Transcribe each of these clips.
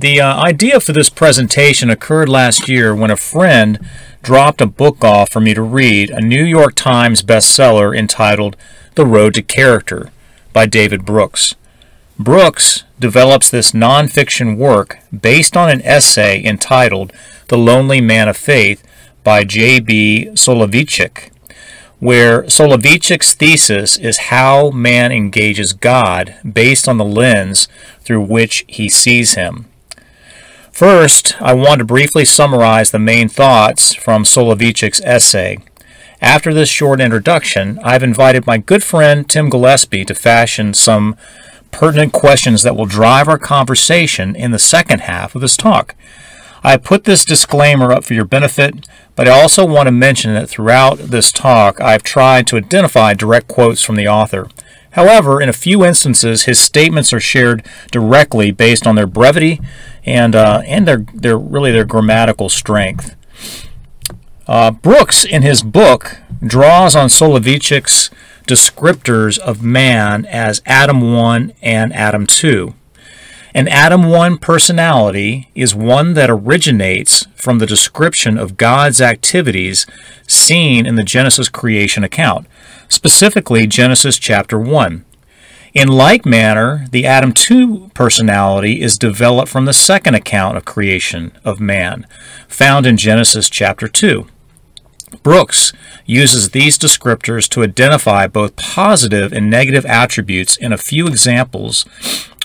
The idea for this presentation occurred last year when a friend dropped a book off for me to read, a New York Times bestseller entitled The Road to Character by David Brooks. Brooks develops this nonfiction work based on an essay entitled The Lonely Man of Faith by RB Soloveitchik, where Soloveitchik's thesis is how man engages God based on the lens through which he sees him. First, I want to briefly summarize the main thoughts from Soloveitchik's essay. After this short introduction, I've invited my good friend Tim Gillespie to fashion some pertinent questions that will drive our conversation in the second half of this talk. I put this disclaimer up for your benefit, but I also want to mention that throughout this talk I've tried to identify direct quotes from the author. However, in a few instances, his statements are shared directly based on their brevity and their grammatical strength. Brooks, in his book, draws on Soloveitchik's descriptors of man as Adam 1 and Adam 2. An Adam 1 personality is one that originates from the description of God's activities seen in the Genesis creation account, specifically Genesis chapter 1. In like manner, the Adam 2 personality is developed from the second account of creation of man, found in Genesis chapter 2. Brooks uses these descriptors to identify both positive and negative attributes in a few examples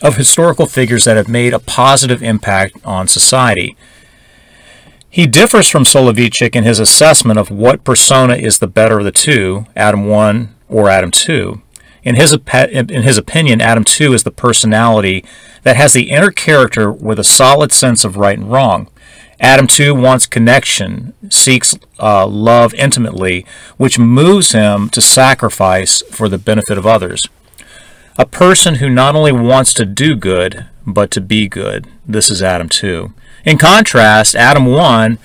of historical figures that have made a positive impact on society. He differs from Soloveitchik in his assessment of what persona is the better of the two, Adam 1 or Adam 2. In his opinion, Adam 2 is the personality that has the inner character with a solid sense of right and wrong. Adam 2 wants connection, seeks love intimately, which moves him to sacrifice for the benefit of others. A person who not only wants to do good, but to be good. This is Adam 2. In contrast, Adam 1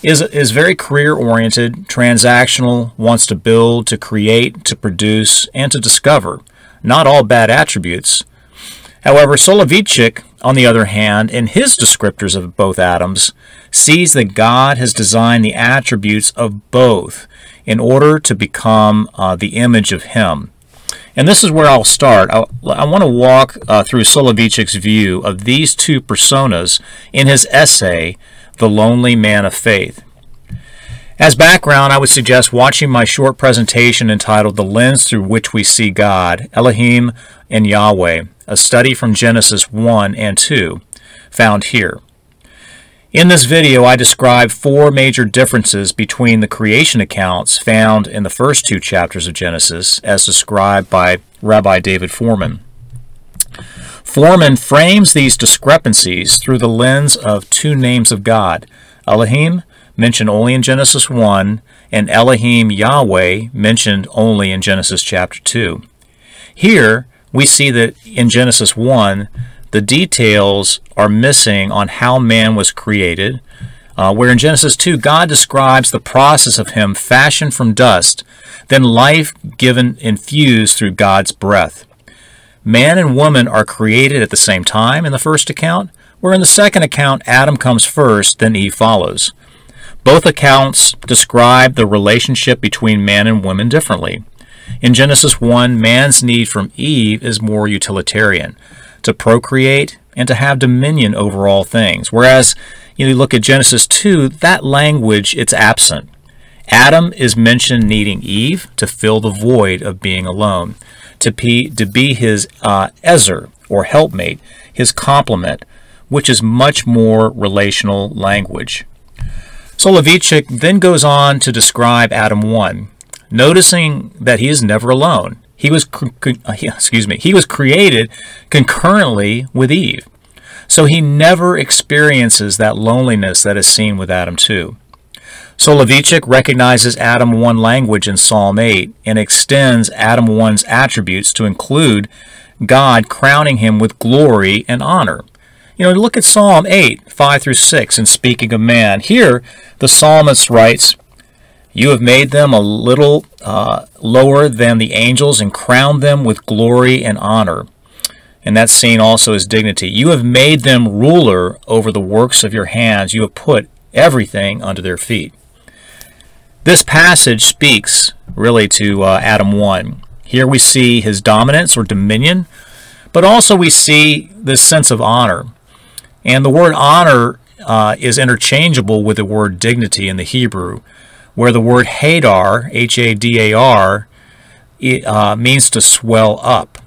is very career-oriented, transactional, wants to build, to create, to produce, and to discover. Not all bad attributes. However, Soloveitchik, on the other hand, in his descriptors of both Adams, sees that God has designed the attributes of both in order to become the image of Him. And this is where I'll start. I want to walk through Soloveitchik's view of these two personas in his essay, The Lonely Man of Faith. As background, I would suggest watching my short presentation entitled The Lens Through Which We See God, Elohim and Yahweh, a study from Genesis 1 and 2, found here. In this video, I describe four major differences between the creation accounts found in the first two chapters of Genesis, as described by Rabbi David Foreman. Foreman frames these discrepancies through the lens of two names of God, Elohim, mentioned only in Genesis 1, and Elohim Yahweh, mentioned only in Genesis chapter 2. Here, we see that in Genesis 1, the details are missing on how man was created, where in Genesis 2, God describes the process of him fashioned from dust, then life given infused through God's breath. Man and woman are created at the same time in the first account, where in the second account, Adam comes first, then Eve follows. Both accounts describe the relationship between man and woman differently. In Genesis 1, man's need from Eve is more utilitarian, to procreate and to have dominion over all things. Whereas you look at Genesis 2, that language, it's absent. Adam is mentioned needing Eve to fill the void of being alone, to be his ezer, or helpmate, his complement, which is much more relational language. Soloveitchik then goes on to describe Adam 1, noticing that he is never alone. He was created concurrently with Eve, so he never experiences that loneliness that is seen with Adam 2. Soloveitchik recognizes Adam 1 language in Psalm 8 and extends Adam 1's attributes to include God crowning him with glory and honor. Look at Psalm 8, 5 through 6, and speaking of man. Here, the psalmist writes, "You have made them a little lower than the angels and crowned them with glory and honor." and that's seen also as dignity. You have made them ruler over the works of your hands. You have put everything under their feet. This passage speaks really to Adam 1. Here we see his dominance or dominion, but also we see this sense of honor. And the word honor is interchangeable with the word dignity in the Hebrew, where the word hadar, H-A-D-A-R, means to swell up.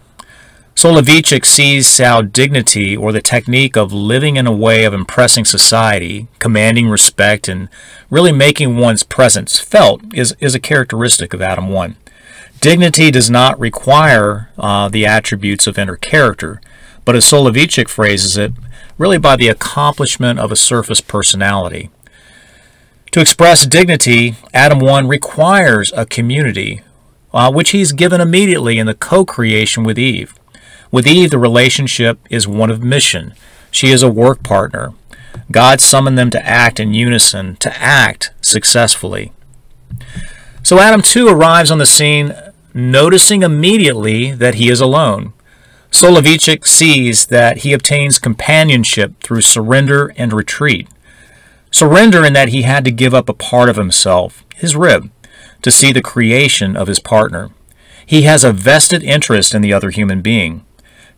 Soloveitchik sees how dignity, or the technique of living in a way of impressing society, commanding respect, and really making one's presence felt, is a characteristic of Adam 1. Dignity does not require the attributes of inner character, but as Soloveitchik phrases it, really by the accomplishment of a surface personality. To express dignity, Adam 1 requires a community, which he's given immediately in the co-creation with Eve. With Eve, the relationship is one of mission. She is a work partner. God summoned them to act in unison, to act successfully. So Adam 2 arrives on the scene noticing immediately that he is alone. Soloveitchik sees that he obtains companionship through surrender and retreat. Surrender in that he had to give up a part of himself, his rib, to see the creation of his partner. He has a vested interest in the other human being.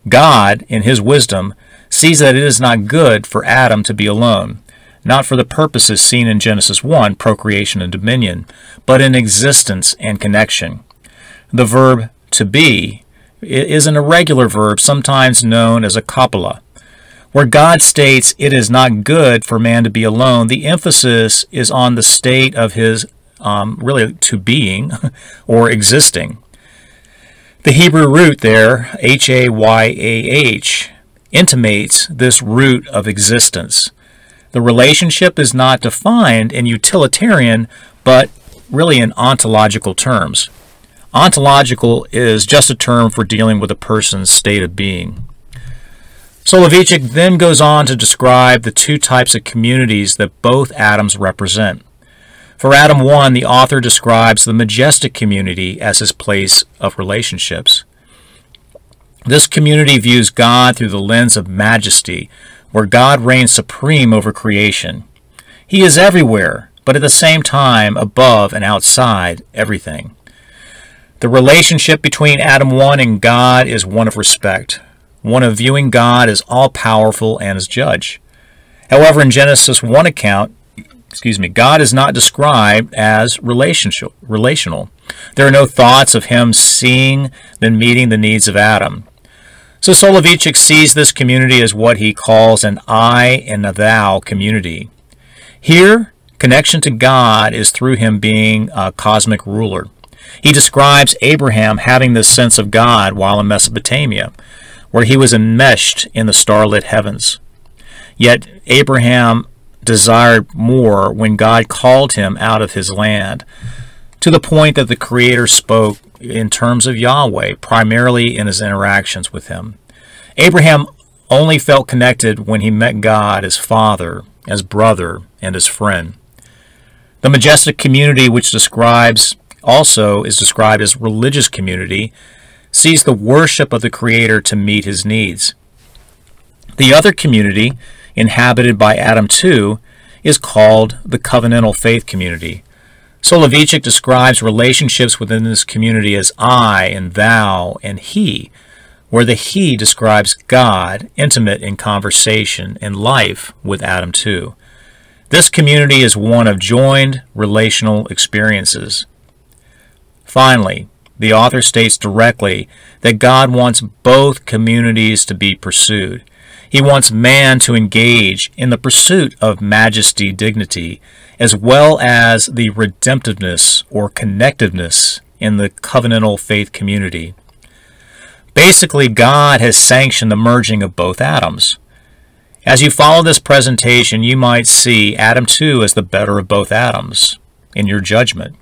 God, in his wisdom, sees that it is not good for Adam to be alone, not for the purposes seen in Genesis 1, procreation and dominion, but in existence and connection. The verb to be is an irregular verb, sometimes known as a copula. Where God states it is not good for man to be alone, the emphasis is on the state of his really to being or existing. The Hebrew root there, H-A-Y-A-H, intimates this root of existence. The relationship is not defined in utilitarian, but really in ontological terms. Ontological is just a term for dealing with a person's state of being. Soloveitchik then goes on to describe the two types of communities that both Adams represent. For Adam 1, the author describes the majestic community as his place of relationships. This community views God through the lens of majesty, where God reigns supreme over creation. He is everywhere, but at the same time above and outside everything. The relationship between Adam 1 and God is one of respect, one of viewing God as all-powerful and as judge. However, in Genesis 1 account, God is not described as relational. There are no thoughts of him seeing then meeting the needs of Adam. So Soloveitchik sees this community as what he calls an I and a thou community. Here, connection to God is through him being a cosmic ruler. He describes Abraham having this sense of God while in Mesopotamia, where he was enmeshed in the starlit heavens. Yet Abraham desired more when God called him out of his land, to the point that the Creator spoke in terms of Yahweh, primarily in his interactions with him. Abraham only felt connected when he met God as father, as brother, and as friend. The majestic community, which also is described as religious community, sees the worship of the Creator to meet his needs. The other community, inhabited by Adam 2, is called the covenantal faith community. Soloveitchik describes relationships within this community as I and thou and he, where the he describes God, intimate in conversation and life with Adam 2. This community is one of joined relational experiences. Finally, the author states directly that God wants both communities to be pursued. He wants man to engage in the pursuit of majesty, dignity, as well as the redemptiveness or connectiveness in the covenantal faith community. Basically, God has sanctioned the merging of both Adams. As you follow this presentation, you might see Adam 2 as the better of both Adams in your judgment.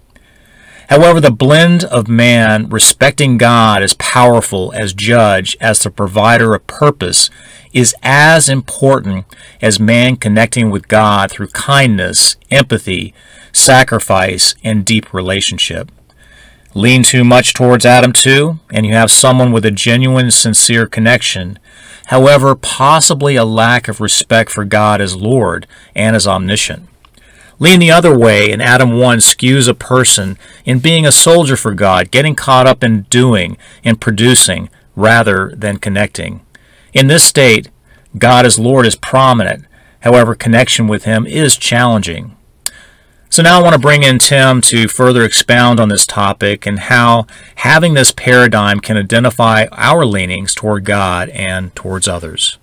However, the blend of man respecting God as powerful, as judge, as the provider of purpose is as important as man connecting with God through kindness, empathy, sacrifice, and deep relationship. lean too much towards Adam 2, and you have someone with a genuine, sincere connection, however, possibly a lack of respect for God as Lord and as omniscient. Lean the other way, and Adam 1 skews a person in being a soldier for God, getting caught up in doing and producing rather than connecting. In this state, God as Lord is prominent, however, connection with Him is challenging. So now I want to bring in Tim to further expound on this topic and how having this paradigm can identify our leanings toward God and towards others.